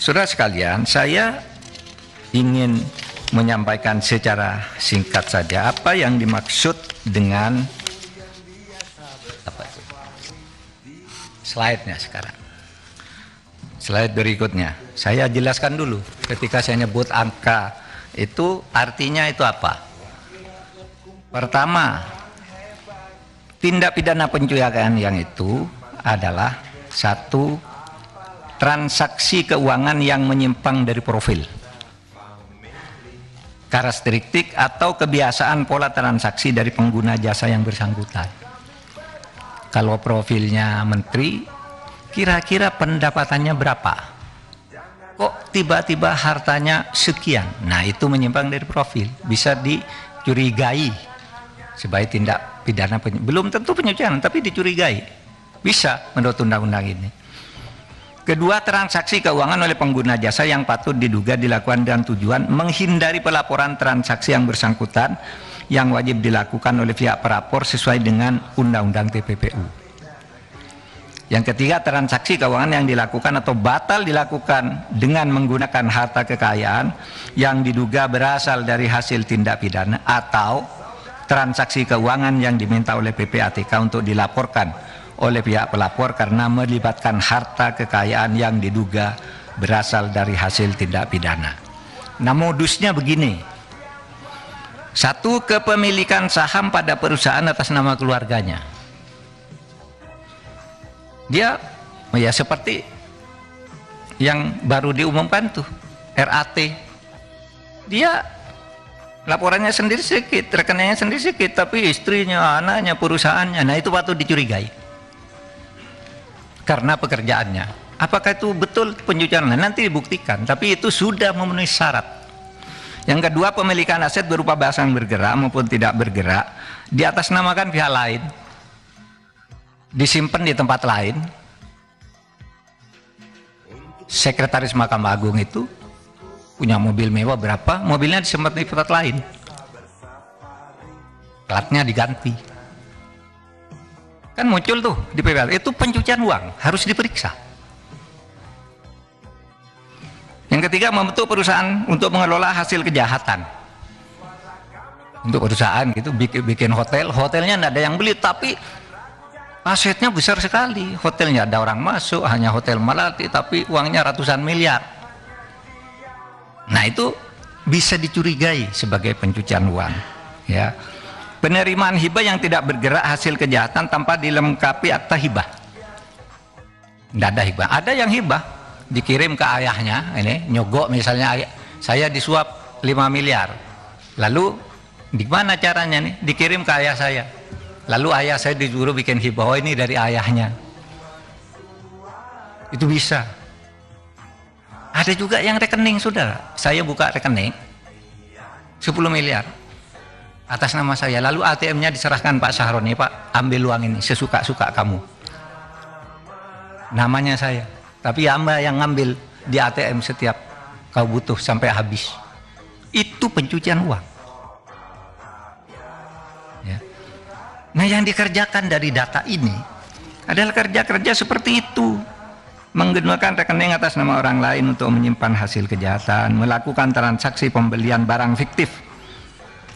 Saudara sekalian, saya ingin menyampaikan secara singkat saja apa yang dimaksud dengan apa itu? Slide-nya sekarang. Slide berikutnya. Saya jelaskan dulu ketika saya nyebut angka itu artinya itu apa. Pertama, tindak pidana pencucian yang itu adalah satu, transaksi keuangan yang menyimpang dari profil, karakteristik atau kebiasaan pola transaksi dari pengguna jasa yang bersangkutan. Kalau profilnya menteri, kira-kira pendapatannya berapa? Kok tiba-tiba hartanya sekian? Nah, itu menyimpang dari profil, bisa dicurigai sebagai tindak pidana belum tentu pencucian, tapi dicurigai, bisa menurut undang-undang ini. Kedua, transaksi keuangan oleh pengguna jasa yang patut diduga dilakukan dengan tujuan menghindari pelaporan transaksi yang bersangkutan yang wajib dilakukan oleh pihak pelapor sesuai dengan Undang-Undang TPPU. Yang ketiga, transaksi keuangan yang dilakukan atau batal dilakukan dengan menggunakan harta kekayaan yang diduga berasal dari hasil tindak pidana atau transaksi keuangan yang diminta oleh PPATK untuk dilaporkan oleh pihak pelapor karena melibatkan harta kekayaan yang diduga berasal dari hasil tindak pidana. Nah, modusnya begini. Satu, kepemilikan saham pada perusahaan atas nama keluarganya. Dia ya seperti yang baru diumumkan tuh, RAT. Dia laporannya sendiri sedikit, rekeningnya sendiri sedikit, tapi istrinya, anaknya, perusahaannya, nah itu patut dicurigai karena pekerjaannya. Apakah itu betul pencucian? Nanti dibuktikan, tapi itu sudah memenuhi syarat. Yang kedua, pemilikan aset berupa barang bergerak maupun tidak bergerak diatasnamakan pihak lain, disimpan di tempat lain. Sekretaris Mahkamah Agung itu punya mobil mewah berapa, mobilnya disimpan di tempat lain, platnya diganti. Kan muncul tuh di PPATK, itu pencucian uang, harus diperiksa. Yang ketiga, membentuk perusahaan untuk mengelola hasil kejahatan. Untuk perusahaan gitu, bikin hotel, hotelnya tidak ada yang beli, tapi asetnya besar sekali. Hotelnya ada orang masuk, hanya hotel melati, tapi uangnya ratusan miliar. Nah, itu bisa dicurigai sebagai pencucian uang, ya. Penerimaan hibah yang tidak bergerak hasil kejahatan tanpa dilengkapi akta hibah. Tidak ada hibah. Ada yang hibah dikirim ke ayahnya, ini nyogok misalnya, saya disuap 5 miliar. Lalu gimana caranya nih? Dikirim ke ayah saya. Lalu ayah saya disuruh bikin hibah, oh ini dari ayahnya. Itu bisa. Ada juga yang rekening, saudara. Saya buka rekening 10 miliar atas nama saya, lalu ATM-nya diserahkan Pak Sahroni, Pak ambil uang ini sesuka-suka kamu, namanya saya, tapi Anda yang ngambil di ATM setiap kau butuh sampai habis. Itu pencucian uang, ya. Nah, yang dikerjakan dari data ini adalah kerja-kerja seperti itu, menggunakan rekening atas nama orang lain untuk menyimpan hasil kejahatan, melakukan transaksi pembelian barang fiktif,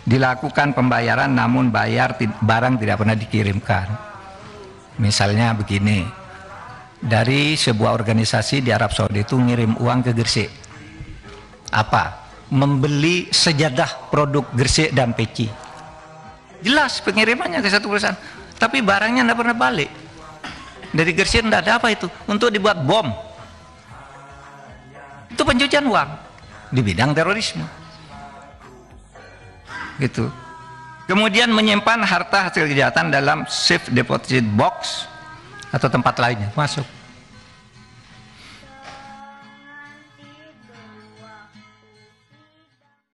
dilakukan pembayaran namun barang tidak pernah dikirimkan. Misalnya begini, dari sebuah organisasi di Arab Saudi itu ngirim uang ke Gresik, apa? Membeli sejadah produk Gresik dan peci. Jelas pengirimannya ke satu perusahaan, tapi barangnya tidak pernah balik. Dari Gresik tidak ada apa itu, untuk dibuat bom. Itu pencucian uang di bidang terorisme. Gitu. Kemudian menyimpan harta hasil kejahatan dalam safe deposit box atau tempat lainnya, masuk.